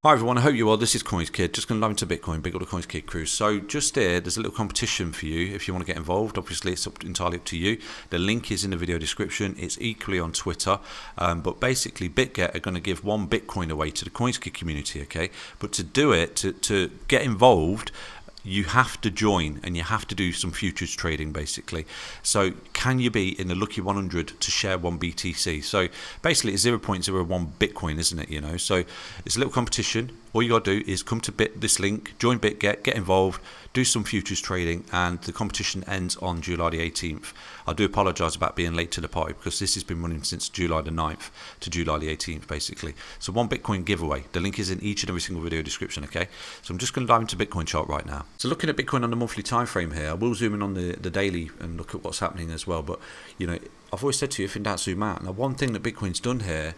Hi everyone, I hope you're well. This is CoinsKid, just going to dive into Bitcoin, big old CoinsKid crew. So just there, there's a little competition for you if you want to get involved. Obviously, it's entirely up to you. The link is in the video description. It's equally on Twitter. But basically, BitGet are going to give one Bitcoin away to the CoinsKid community, okay? But to do it, to get involved, you have to join and you have to do some futures trading basically. So can you be in the lucky 100 to share one BTC? So basically it's 0.01 Bitcoin, isn't it? You know, so it's a little competition. All you got to do is come to this link, join BitGet, get involved, do some futures trading, and the competition ends on July the 18th. I do apologise about being late to the party because this has been running since July the 9th to July the 18th basically. So one Bitcoin giveaway. The link is in each and every single video description, okay? So I'm just going to dive into Bitcoin chart right now. So looking at Bitcoin on the monthly time frame here, I will zoom in on the daily and look at what's happening as well. But, you know, I've always said to you, if in doubt, zoom out. Now, one thing that Bitcoin's done here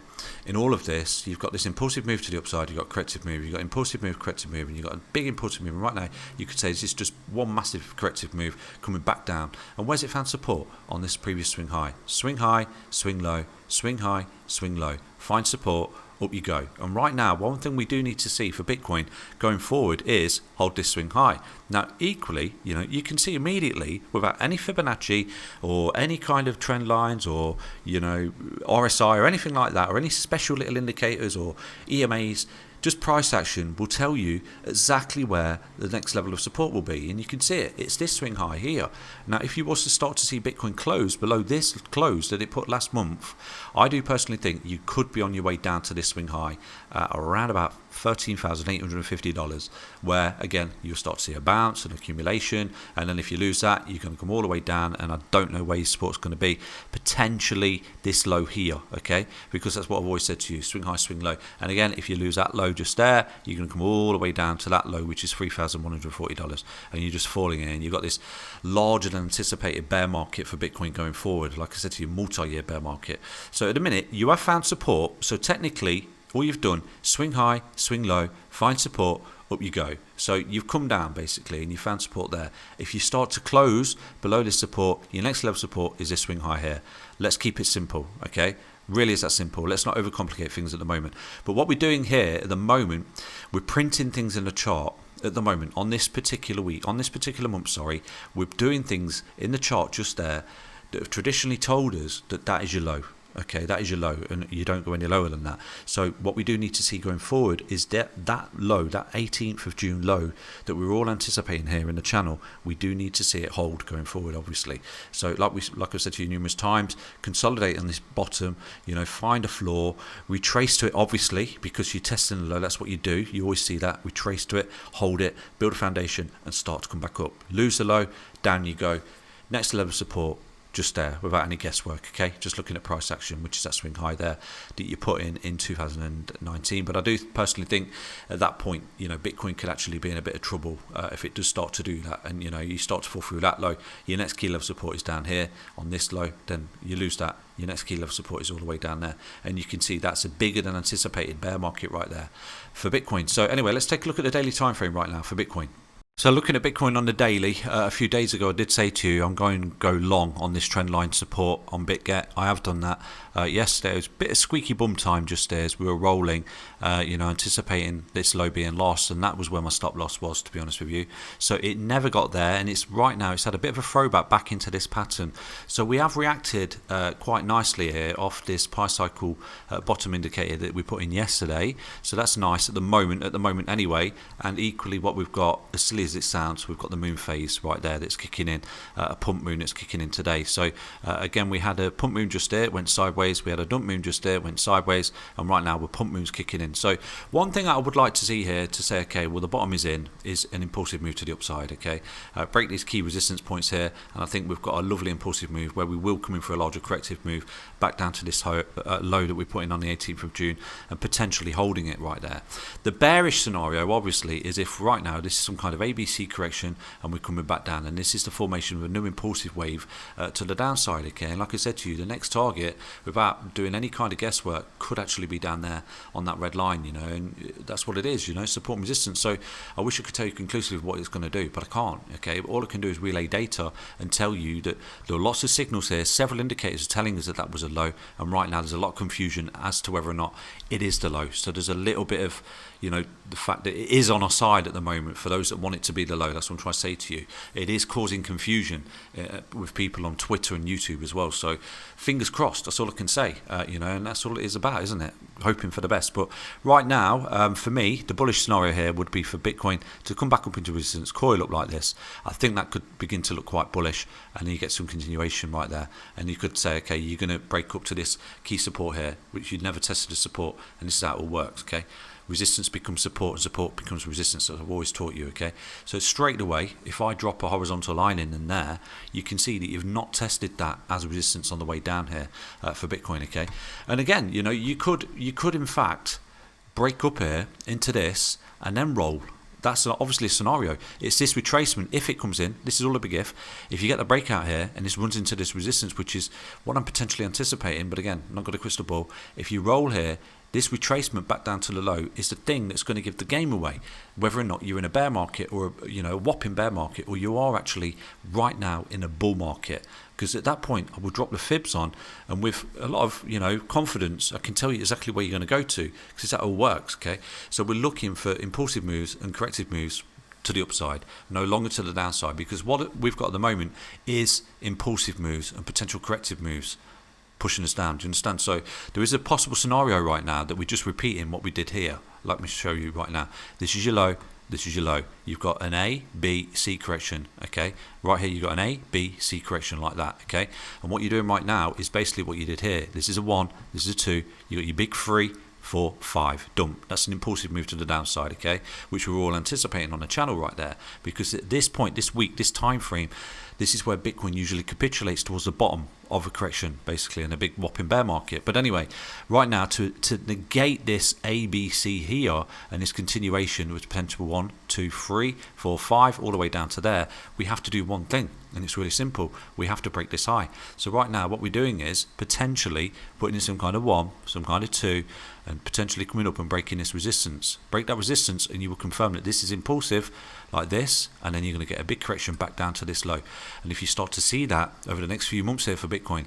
in all of this, you've got this impulsive move to the upside, you've got corrective move, you've got impulsive move, corrective move, and you've got a big impulsive move. And right now, you could say this is just one massive corrective move coming back down. And where's it found support? On this previous swing high. Swing high, swing low, swing high, swing low. Find support, up you go. And right now, one thing we do need to see for Bitcoin going forward is hold this swing high. Now, equally, you know, you can see immediately without any Fibonacci or any kind of trend lines or, you know, RSI or anything like that, or any special little indicators or EMAs, just price action will tell you exactly where the next level of support will be. And you can see it. It's this swing high here. Now, if you was to start to see Bitcoin close below this close that it put last month, I do personally think you could be on your way down to this swing high around about $13,850, where, again, you'll start to see a bounce, an accumulation. And then if you lose that, you're going to come all the way down. And I don't know where your support's going to be. Potentially this low here, okay? Because that's what I've always said to you, swing high, swing low. And again, if you lose that low just there, you're going to come all the way down to that low, which is $3,140, and you're just falling in. You've got this larger than anticipated bear market for Bitcoin going forward. Like I said to you, multi-year bear market. So at the minute, you have found support. So technically, all you've done, swing high, swing low, find support, up you go. So you've come down basically and you found support there. If you start to close below this support, your next level support is this swing high here. Let's keep it simple, okay? Really is that simple. Let's not overcomplicate things at the moment. But what we're doing here at the moment, we're printing things in the chart at the moment on this particular week, on this particular month, sorry. We're doing things in the chart just there that have traditionally told us that that is your low. Okay, that is your low, and you don't go any lower than that. So what we do need to see going forward is that low, that 18th of June low that we're all anticipating here in the channel, we do need to see it hold going forward, obviously. So like I've said to you numerous times, consolidate on this bottom, you know, find a floor, retrace to it, obviously, because you're testing the low. That's what you do. You always see that. Retrace to it, hold it, build a foundation, and start to come back up. Lose the low, down you go. Next level of support, just there without any guesswork, okay? Just looking at price action, which is that swing high there that you put in 2019. But I do personally think at that point, you know, Bitcoin could actually be in a bit of trouble if it does start to do that. And, you know, you start to fall through that low. Your next key level support is down here on this low. Then you lose that. Your next key level support is all the way down there. And you can see that's a bigger than anticipated bear market right there for Bitcoin. So anyway, let's take a look at the daily time frame right now for Bitcoin. So looking at Bitcoin on the daily, a few days ago I did say to you I'm going to go long on this trend line support on BitGet. I have done that. Yesterday it was a bit of squeaky bum time just there as we were rolling, you know, anticipating this low being lost, and that was where my stop loss was, to be honest with you. So it never got there, and it's right now it's had a bit of a throwback back into this pattern. So we have reacted quite nicely here off this pi cycle bottom indicator that we put in yesterday. So that's nice at the moment anyway. And equally what we've got, as silly as it sounds, we've got the moon phase right there that's kicking in, a pump moon that's kicking in today. So again, we had a pump moon just there, it went sideways. We had a dump moon just there, went sideways, and right now we're pump moons kicking in. So one thing I would like to see here to say, okay, well the bottom is in, is an impulsive move to the upside, okay? Break these key resistance points here, and I think we've got a lovely impulsive move where we will come in for a larger corrective move back down to this low that we put in on the 18th of June and potentially holding it right there. The bearish scenario, obviously, is if right now this is some kind of A ABC correction, and we're coming back down, and this is the formation of a new impulsive wave to the downside. Okay, and like I said to you, the next target, without doing any kind of guesswork, could actually be down there on that red line, and that's what it is, support and resistance. So I wish I could tell you conclusively what it's going to do, but I can't. Okay, but all I can do is relay data and tell you that there are lots of signals here. Several indicators are telling us that that was a low, and right now there's a lot of confusion as to whether or not it is the low. So there's a little bit of the fact that it is on our side at the moment for those that want it to be the low. That's what I'm trying to say to you. It is causing confusion with people on Twitter and YouTube as well. So fingers crossed, that's all I can say, and that's all it is about, isn't it? Hoping for the best. But right now, for me, the bullish scenario here would be for Bitcoin to come back up into resistance, coil up like this. I think that could begin to look quite bullish, and then you get some continuation right there. And you could say, okay, you're going to break up to this key support here, which you'd never tested as support, and this is how it all works, okay? Resistance becomes support, and support becomes resistance, as I've always taught you, okay? So straight away, if I drop a horizontal line in there, you can see that you've not tested that as resistance on the way down here for Bitcoin, okay? And again, you could in fact break up here into this and then roll. That's obviously a scenario. It's this retracement. If it comes in, this is all a big if. If you get the breakout here and this runs into this resistance, which is what I'm potentially anticipating, but again, not got a crystal ball. If you roll here, this retracement back down to the low is the thing that's going to give the game away, whether or not you're in a bear market or a whopping bear market, or you are actually right now in a bull market. Because at that point, I will drop the fibs on, and with a lot of confidence, I can tell you exactly where you're going to go to, because that all works. Okay, so we're looking for impulsive moves and corrective moves to the upside, no longer to the downside, because what we've got at the moment is impulsive moves and potential corrective moves pushing us down. Do you understand? So there is a possible scenario right now that we're just repeating what we did here. Let me show you right now. This is your low. This is your low. You've got an A, B, C correction. Okay, right here you've got an A, B, C correction like that. Okay, and what you're doing right now is basically what you did here. This is a 1. This is a 2. You got your big 3, 4, 5. Dump. That's an impulsive move to the downside, okay, which we're all anticipating on the channel right there, because at this point, this week, this time frame, this is where Bitcoin usually capitulates towards the bottom of a correction, basically, in a big whopping bear market. But anyway, right now, to negate this ABC here and this continuation with potential 1, 2, 3, 4, 5, all the way down to there, we have to do one thing, and it's really simple. We have to break this high. So right now, what we're doing is potentially putting in some kind of 1, some kind of 2, and potentially coming up and breaking this resistance. Break that resistance, and you will confirm that this is impulsive, like this, and then you're going to get a big correction back down to this low. And if you start to see that over the next few months here for Bitcoin,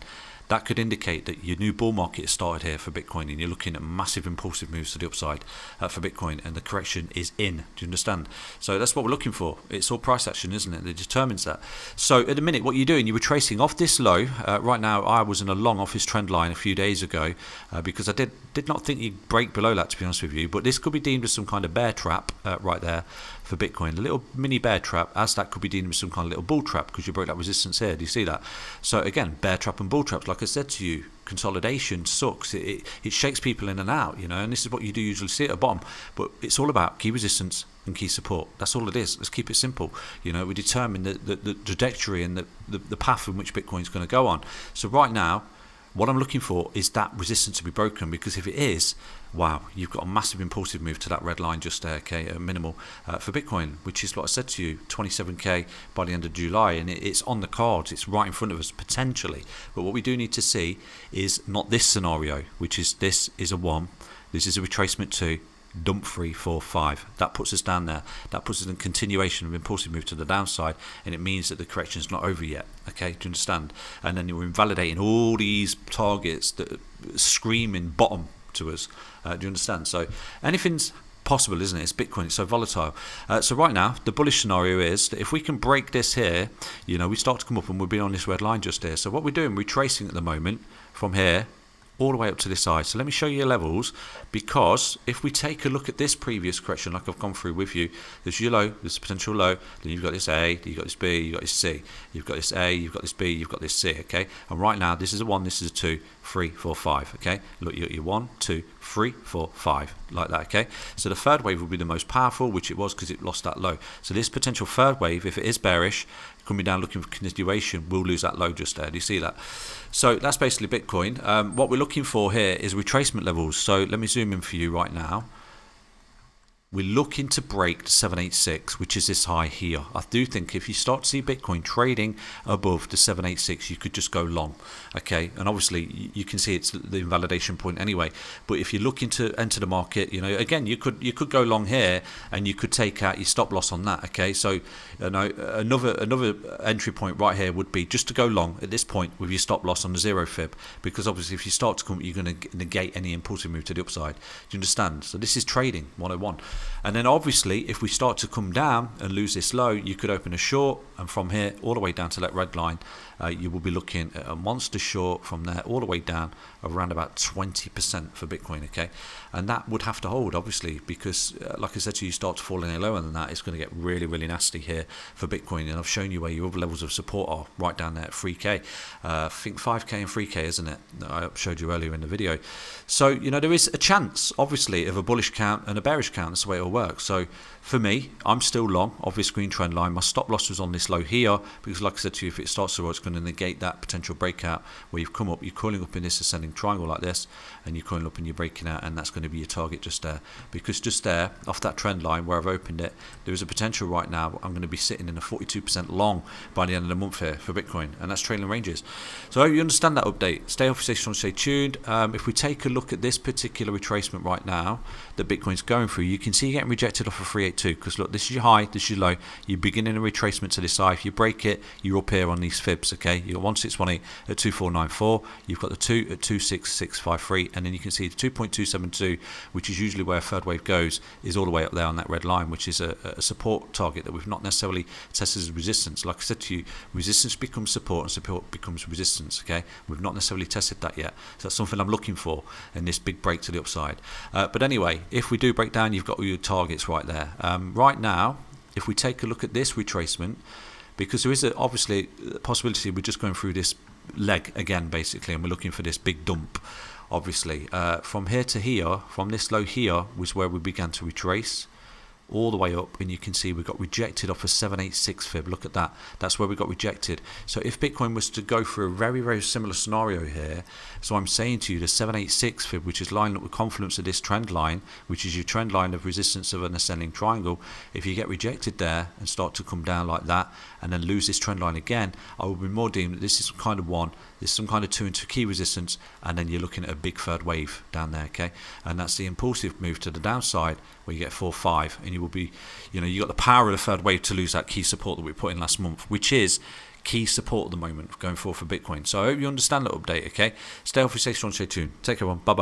that could indicate that your new bull market has started here for Bitcoin, and you're looking at massive impulsive moves to the upside for Bitcoin, and the correction is in. Do you understand? So that's what we're looking for. It's all price action, isn't it? That determines that. So at the minute, what you're doing, you're retracing off this low. Right now, I was in a long off this trend line a few days ago because I did not think you'd break below that, to be honest with you. But this could be deemed as some kind of bear trap right there for Bitcoin. A little mini bear trap, as that could be deemed as some kind of little bull trap, because you broke that resistance here. Do you see that? So again, bear trap and bull traps, like I said to you, consolidation sucks. It shakes people in and out, and this is what you do usually see at the bottom. But it's all about key resistance and key support. That's all it is. Let's keep it simple. We determine the trajectory and the path in which Bitcoin is going to go on. So right now, what I'm looking for is that resistance to be broken, because if it is, wow, you've got a massive impulsive move to that red line just there, okay, minimal for Bitcoin, which is what I said to you, 27k by the end of July, and it's on the cards. It's right in front of us potentially. But what we do need to see is not this scenario, which is this is a 1, this is a retracement 2, dump 3, 4, 5. That puts us down there. That puts us in continuation of impulsive move to the downside, and it means that the correction is not over yet. Okay, do you understand? And then you're invalidating all these targets that scream in bottom to us. Do you understand? So anything's possible, isn't it? It's Bitcoin. It's so volatile. So right now, the bullish scenario is that if we can break this here, we start to come up, and we'll be on this red line just here. So what we're doing, we're tracing at the moment from here all the way up to this side. So let me show you your levels, because if we take a look at this previous correction, like I've gone through with you, there's your low, there's a potential low, then you've got this A, you've got this B, you've got this C, you've got this A, you've got this B, you've got this C, okay? And right now, this is a 1, this is a 2, 3, 4, 5, okay? Look, you got your 1, 2, 3, 4, 5, like that, okay? So the third wave will be the most powerful, which it was because it lost that low. So this potential third wave, if it is bearish, coming down looking for continuation, we'll lose that low just there. Do you see that? So that's basically Bitcoin. What we're looking for here is retracement levels. So let me zoom in for you right now. we're looking to break the 786, which is this high here. I do think if you start to see Bitcoin trading above the 786, you could just go long, okay? And obviously you can see it's the invalidation point anyway. But if you're looking to enter the market, you know, again, you could go long here, and you could take out your stop loss on that, okay? So, you know, another entry point right here would be just to go long at this point with your stop loss on the 0 fib, because obviously if you start to come, you're going to negate any impulsive move to the upside. Do you understand? So this is trading 101. And then obviously if we start to come down and lose this low, you could open a short, and from here all the way down to that red line, you will be looking at a monster short from there all the way down of around about 20% for Bitcoin, okay? And that would have to hold, obviously, because like I said to you, start to fall any lower than that, it's going to get really, really nasty here for Bitcoin. And I've shown you where your other levels of support are, right down there at 3k. I think 5k and 3k, isn't it? I showed you earlier in the video. So, you know, there is a chance, obviously, of a bullish count and a bearish count. That's the way it'll work. So for me, I'm still long, obvious green trend line. My stop loss was on this low here, because like I said to you, if it starts to roll, it's going to negate that potential breakout where you've come up, you're coiling up in this ascending triangle like this, and you're coiling up and you're breaking out, and that's going to be your target just there. Because just there, off that trend line where I've opened it, there is a potential right now I'm going to be sitting in a 42% long by the end of the month here for Bitcoin, and that's trailing ranges. So I hope you understand that update. Stay off your station, stay tuned. If we take a look at this particular retracement right now that Bitcoin's going through, you can see you're getting rejected off of 382, because look, this is your high, this is your low. You're beginning a retracement to this high. If you break it, you're up here on these fibs, okay? You've got 1618 at 2494, you've got the 2 at 26653, and then you can see the 2.272, which is usually where a third wave goes, is all the way up there on that red line, which is a support target that we've not necessarily tested as resistance. Like I said to you, resistance becomes support and support becomes resistance, okay? We've not necessarily tested that yet. So that's something I'm looking for in this big break to the upside. But anyway, if we do break down, you've got all your targets right there. Right now, if we take a look at this retracement, because there is obviously a possibility we're just going through this leg again, basically, and we're looking for this big dump, obviously. From here to here, from this low here, was where we began to retrace all the way up, and you can see we got rejected off a 786 fib. Look at that. That's where we got rejected. So if Bitcoin was to go through a very, very similar scenario here, so I'm saying to you, the 786 fib, which is lining up with confluence of this trend line, which is your trend line of resistance of an ascending triangle, if you get rejected there and start to come down like that and then lose this trend line again, I will be more deemed that this is some kind of one, there's some kind of 2 and 2 key resistance, and then you're looking at a big third wave down there, okay? And that's the impulsive move to the downside where you get 4-5, and you will be, you know, you got the power of the third wave to lose that key support that we put in last month, which is key support at the moment going forward for Bitcoin. So I hope you understand that update, okay? Stay off your station, stay tuned. Take care, everyone. Bye bye.